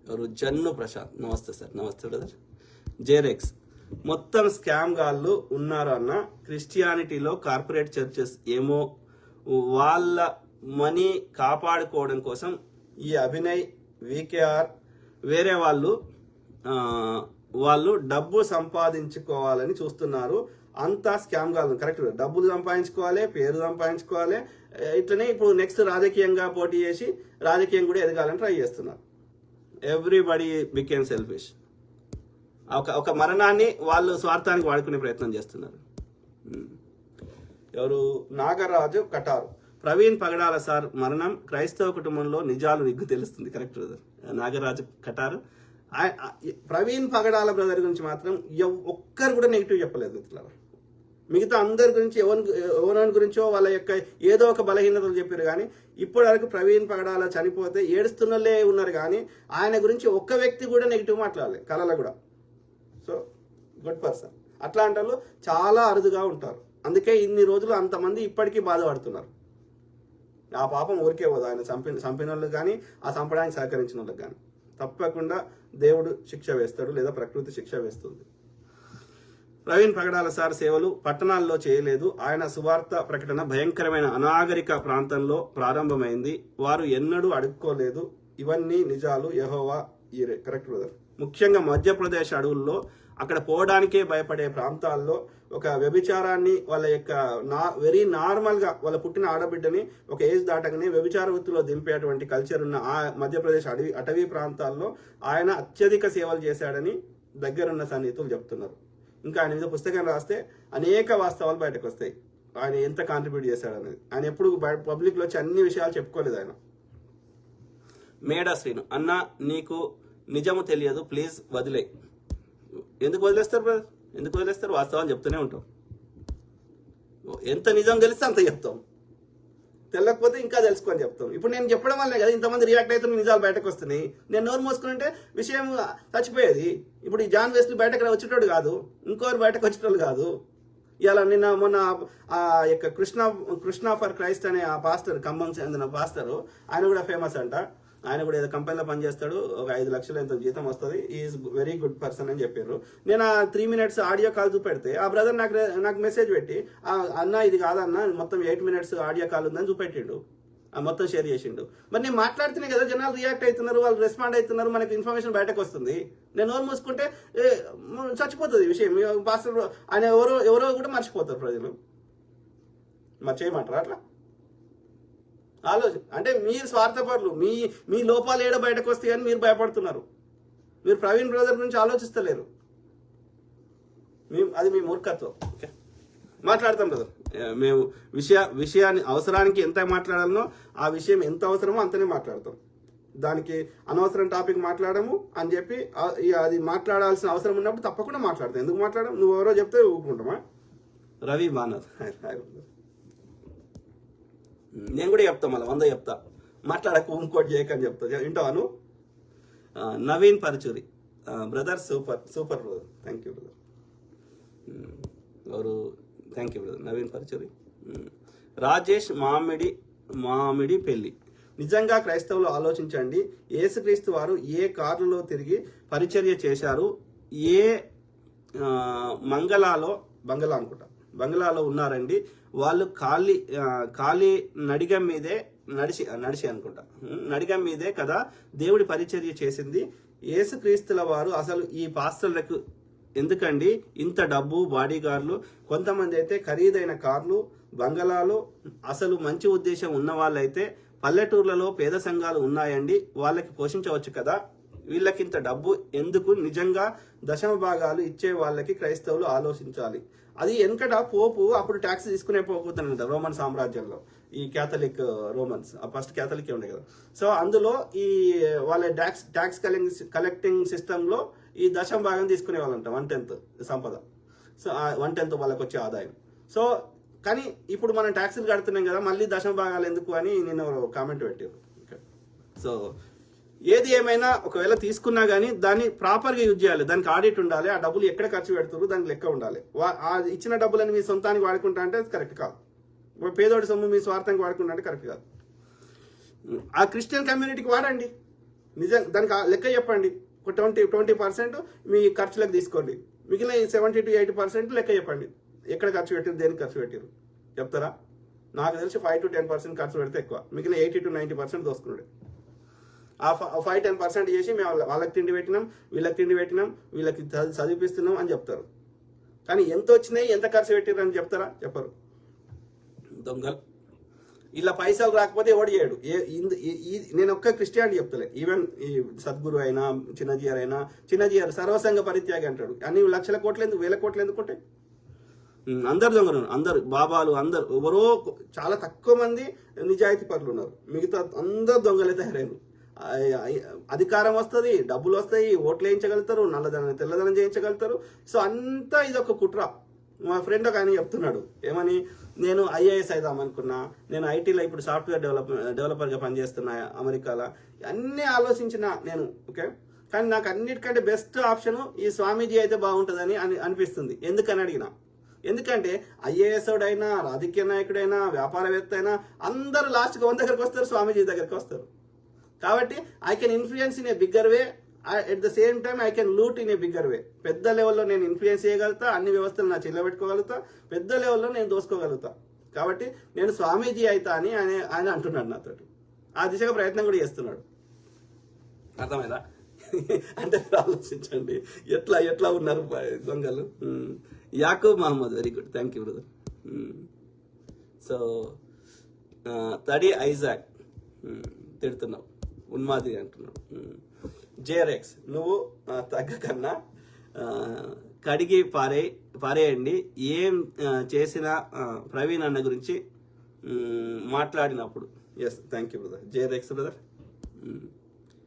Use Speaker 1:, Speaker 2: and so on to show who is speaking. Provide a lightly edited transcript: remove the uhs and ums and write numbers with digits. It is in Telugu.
Speaker 1: ఎవరు జన్ను ప్రసాద్, నమస్తే సార్. నమస్తే బ్రదర్. జేరెక్స్, మొత్తం స్కామ్ గాళ్ళు ఉన్నారు అన్న. క్రిస్టియానిటీలో కార్పొరేట్ చర్చెస్ ఏమో వాళ్ళ మనీ కాపాడుకోవడం కోసం ఈ అభినయ్, వికేఆర్ వేరే వాళ్ళు డబ్బు సంపాదించుకోవాలని చూస్తున్నారు. అంతా స్కామ్ కాదు. కరెక్ట్, డబ్బులు సంపాదించుకోవాలి, పేరు సంపాదించుకోవాలి. ఇట్లనే ఇప్పుడు నెక్స్ట్ రాజకీయంగా పోటీ చేసి రాజకీయం కూడా ఎదగాలని ట్రై చేస్తున్నారు. Everybody became selfish. ఒక మరణాన్ని వాళ్ళు స్వార్థానికి వాడుకునే ప్రయత్నం చేస్తున్నారు. ఎవరు? నాగరాజు కటారు. ప్రవీణ్ పగడాల సార్ మరణం క్రైస్తవ కుటుంబంలో నిజాలు నిగ్గు తెలుస్తుంది. Correct brother. Nagaraju Kataru. Praveen Pagadala brother గురించి మాత్రం ఒక్కరు కూడా నెగిటివ్ చెప్పలేదు మిత్రులారా. మిగతా అందరి గురించి ఎవరి గురించో వాళ్ళ యొక్క ఏదో ఒక బలహీనతలు చెప్పారు. కానీ ఇప్పటి వరకు ప్రవీణ్ పగడాల చనిపోతే ఏడుస్తున్నలే ఉన్నారు. కానీ ఆయన గురించి ఒక్క వ్యక్తి కూడా నెగిటివ్ మాట్లాడలేదు కళలో కూడా. So good person. అట్లాంటి వాళ్ళు చాలా అరుదుగా ఉంటారు. అందుకే ఇన్ని రోజులు అంతమంది ఇప్పటికీ బాధపడుతున్నారు. ఆ పాపం ఊరికే పోదు. ఆయన చంపిన వాళ్ళకి కానీ ఆ చంపడానికి సహకరించిన వాళ్ళకి కానీ తప్పకుండా దేవుడు శిక్ష వేస్తాడు, లేదా ప్రకృతి శిక్ష వేస్తుంది. ప్రవీణ్ పగడాల సార్ సేవలు పట్టణాల్లో చేయలేదు. ఆయన సువార్త ప్రకటన భయంకరమైన అనాగరిక ప్రాంతంలో ప్రారంభమైంది. వారు ఎన్నడూ అడుక్కోలేదు. ఇవన్నీ నిజాలు. యెహోవా ఈరే. Correct brother. ముఖ్యంగా మధ్యప్రదేశ్ అడవుల్లో అక్కడ పోవడానికే భయపడే ప్రాంతాల్లో ఒక వ్యభిచారాన్ని వాళ్ళ యొక్క వెరీ నార్మల్గా వాళ్ళ పుట్టిన ఆడబిడ్డని ఒక ఏజ్ దాటగానే వ్యభిచార వృత్తిలో దింపేటువంటి కల్చర్ ఉన్న ఆ మధ్యప్రదేశ్ అటవీ ప్రాంతాల్లో ఆయన అత్యధిక సేవలు చేశాడని దగ్గరున్న సన్నిహితులు చెప్తున్నారు. ఇంకా ఆయన మీద పుస్తకం రాస్తే అనేక వాస్తవాలు బయటకు వస్తాయి. ఆయన ఎంత కాంట్రిబ్యూట్ చేశాడనేది. ఆయన ఎప్పుడు పబ్లిక్లో వచ్చి అన్ని విషయాలు చెప్పుకోలేదు ఆయన. మేడా శ్రీను, అన్న నీకు నిజము తెలియదు, ప్లీజ్ వదిలే. ఎందుకు వదిలేస్తారు బ్రదర్? ఎందుకు వదిలేస్తారు? వాస్తవాలు చెప్తూనే ఉంటాం. ఎంత నిజం తెలిస్తే అంత చెప్తాం, తెలియకపోతే ఇంకా తెలుసుకొని చెప్తాం. ఇప్పుడు నేను చెప్పడం వల్లే కదా ఇంతమంది రియాక్ట్ అవుతున్న నిజాలు బయటకు వస్తున్నాయి. నేను నోరు మోసుకుంటే విషయం చచ్చిపోయేది. ఇప్పుడు ఈ జాన్ వెస్లీ బయటకు వచ్చేటోడు కాదు, ఇంకోరు బయటకు వచ్చేటోళ్ళు కాదు. ఇలా మొన్న ఆ యొక్క కృష్ణ ఫర్ క్రైస్ట్ అనే ఆ పాస్టర్, ఖమ్మం చెందిన పాస్టర్, ఆయన కూడా ఫేమస్ అంట. ఆయన కూడా ఏదో కంపెనీలో పనిచేస్తాడు, ఒక 5 లక్షలు ఎంత జీతం వస్తుంది, ఈజ్ వెరీ గుడ్ పర్సన్ అని చెప్పారు. నేను ఆ 3 minutes ఆడియో కాల్ చూపెడితే ఆ బ్రదర్ నాకు మెసేజ్ పెట్టి, అన్న ఇది కాదన్న మొత్తం 8 minutes ఆడియో కాల్ ఉందని చూపెట్టిండు, మొత్తం షేర్ చేసిండు. మరి నేను మాట్లాడుతున్నాయి కదా, జనాలు రియాక్ట్ అవుతున్నారు, వాళ్ళు రెస్పాండ్ అవుతున్నారు, మనకి ఇన్ఫర్మేషన్ బయటకు వస్తుంది. నేను నోరు మూసుకుంటే చచ్చిపోతుంది విషయం. పాస్టర్ ఆయన ఎవరో కూడా మర్చిపోతారు ప్రజలు. మరి చేయమంటారు అట్లా? అంటే మీరు స్వార్థపరులు. మీ లోపాలు ఏడో బయటకు వస్తాయి అని మీరు భయపడుతున్నారు. మీరు ప్రవీణ్ బ్రదర్ గురించి ఆలోచిస్తలేరు. అది మీ మూర్ఖత్వం. ఓకే, మాట్లాడతాం బ్రదర్. మేము విషయాన్ని అవసరానికి ఎంత మాట్లాడాలనో ఆ విషయం ఎంత అవసరమో అంతనే మాట్లాడతాం. దానికి అనవసరం టాపిక్ మాట్లాడము అని చెప్పి అది మాట్లాడాల్సిన అవసరం ఉన్నప్పుడు తప్పకుండా మాట్లాడతాం. ఎందుకు మాట్లాడడం? నువ్వు ఎవరో చెప్తే ఊపుకుంటామా? రవి బానర్, నేను కూడా చెప్తా, మళ్ళీ 100 చెప్తా. మాట్లాడకు, ఇంకోటి చేయకని చెప్తా. వింటావాను? Naveen Paruchuri brother, super brother. Thank you brother. ఎవరు? Thank you brother. Naveen Paruchuri. Rajesh Mamidi పెళ్లి. నిజంగా క్రైస్తవులు ఆలోచించండి. యేసుక్రీస్తు వారు ఏ కార్లలో తిరిగి పరిచర్య చేశారు? ఏ బంగళాలో ఉన్నారండి. వాళ్ళు ఖాళీ నడిగం మీదే నడిచి అనుకుంటా, నడిగం మీదే కదా దేవుడి పరిచర్య చేసింది. యేసుక్రీస్తుల వారు అసలు ఈ పాస్టర్లకు ఎందుకండి ఇంత డబ్బు, బాడీగార్డులు? కొంతమంది అయితే ఖరీదైన కార్లు, బంగళాలు. అసలు మంచి ఉద్దేశం ఉన్న వాళ్ళైతే పల్లెటూర్లలో పేద సంఘాలు ఉన్నాయండి, వాళ్ళకి పోషించవచ్చు కదా. వీళ్ళకింత డబ్బు ఎందుకు? నిజంగా 10వ భాగాలు ఇచ్చే వాళ్ళకి క్రైస్తవులు ఆలోచించాలి. అది వెనకట పోపు అప్పుడు ట్యాక్స్ తీసుకునే పోకుతున్నాను కదా రోమన్ సామ్రాజ్యంలో. ఈ క్యాథలిక్ రోమన్స్, ఫస్ట్ క్యాథలిక్ ఉండే కదా. సో అందులో ఈ వాళ్ళ ట్యాక్స్ కలెక్టింగ్ సిస్టంలో ఈ 10వ భాగం తీసుకునే వాళ్ళంట, 1/10 సంపద. సో 1/10 వాళ్ళకి వచ్చే ఆదాయం. సో కానీ ఇప్పుడు మనం ట్యాక్సులు కడుతున్నాం కదా, మళ్ళీ 10వ భాగాలు ఎందుకు అని నేను కామెంట్ పెట్టారు. సో ఏది ఏమైనా ఒకవేళ తీసుకున్నా కానీ దాన్ని ప్రాపర్గా యూజ్ చేయాలి. దానికి ఆడిట్ ఉండాలి. ఆ డబ్బులు ఎక్కడ ఖర్చు పెడుతున్నారు దానికి లెక్క ఉండాలి. ఇచ్చిన డబ్బులని మీ సొంతానికి వాడుకుంటా అంటే కరెక్ట్ కాదు. పేదోడి సొమ్ము మీ స్వార్థానికి వాడుకుంటా అంటే కరెక్ట్ కాదు. ఆ క్రిస్టియన్ కమ్యూనిటీకి వాడండి. నిజం దానికి లెక్క చెప్పండి. ఒక 20% మీ ఖర్చులకు తీసుకోండి, మిగిలిన 70 to 80% లెక్క చెప్పండి. ఎక్కడ ఖర్చు పెట్టారు, దేనికి ఖర్చు పెట్టారు చెప్తారా? నాకు తెలిసి 5 to 10% ఖర్చు పెడితే ఎక్కువ, మిగిలిన 80 to 90% దోసుకున్నాడు. ఆ 5-10% చేసి మేము వాళ్ళకి తిండి పెట్టినాం, వీళ్ళకి తిండి పెట్టినాం, వీళ్ళకి చదివిపిస్తున్నాం అని చెప్తారు. కానీ ఎంత వచ్చినాయి, ఎంత ఖర్చు పెట్టారు అని చెప్తారా? చెప్పరు. దొంగలు. ఇలా పైసలు రాకపోతే ఎవడు చేయడు. నేను ఒక్క క్రిస్టియానిటీ చెప్తలే, ఈవెన్ ఈ సద్గురు అయినా చిన్నజీఆర్ సర్వసంగ పరిత్యాగి అంటాడు. అన్ని లక్షల కోట్లు ఎందుకు, వేల కోట్లు ఎందుకుంటే? అందరు దొంగలు, అందరు బాబాలు, అందరు ఎవరో చాలా తక్కువ మంది నిజాయితీ పరులు ఉన్నారు. మిగతా అందరు దొంగలే తయారైన. అధికారం వస్తుంది, డబ్బులు వస్తాయి, ఓట్లు వేయించగలుగుతారు, నల్లధనం తెల్లధనం చేయించగలుగుతారు. సో అంతా ఇది ఒక కుట్ర. మా ఫ్రెండ్ ఒక ఆయన చెప్తున్నాడు ఏమని, నేను IAS అవుదాం అనుకున్నా, నేను ఐటీలో ఇప్పుడు సాఫ్ట్వేర్ డెవలపర్గా పనిచేస్తున్నా అమెరికాలో, అన్నీ ఆలోచించిన నేను. ఓకే, కానీ నాకు అన్నిటికంటే బెస్ట్ ఆప్షన్ ఈ స్వామీజీ అయితే బాగుంటుందని అనిపిస్తుంది. ఎందుకని అడిగిన, ఎందుకంటే IAS అయినా, రాజకీయ నాయకుడైనా, వ్యాపారవేత్త అయినా అందరూ లాస్ట్గా 1 దగ్గరకు వస్తారు, స్వామీజీ దగ్గరికి వస్తారు. కాబట్టి I can influence in a bigger way, at the same time I can loot in a bigger వే. పెద్ద లెవెల్లో నేను ఇన్ఫ్లుయెన్స్ చేయగలుగుతా, అన్ని వ్యవస్థలు నా చెల్ల పెట్టుకోగలుగుతా, పెద్ద లెవెల్లో నేను దోసుకోగలుగుతా. కాబట్టి నేను స్వామీజీ అవుతా అని ఆయన అంటున్నాడు నాతోటి. ఆ దిశగా ప్రయత్నం కూడా చేస్తున్నాడు. అర్థమైందా? అంటే ఆలోచించండి ఎట్లా ఉన్నారు దొంగలు. Yakub Mohammed, very good, thank you brother. So తడి ఐజాక్ తిడుతున్నావు, ఉన్మాది అంటున్నావు. JRX, నువ్వు తగ్గకన్నా కడిగి పారేయండి. ఏం చేసిన ప్రవీణ్ అన్న గురించి మాట్లాడినప్పుడు. Yes, thank you brother. JRX brother.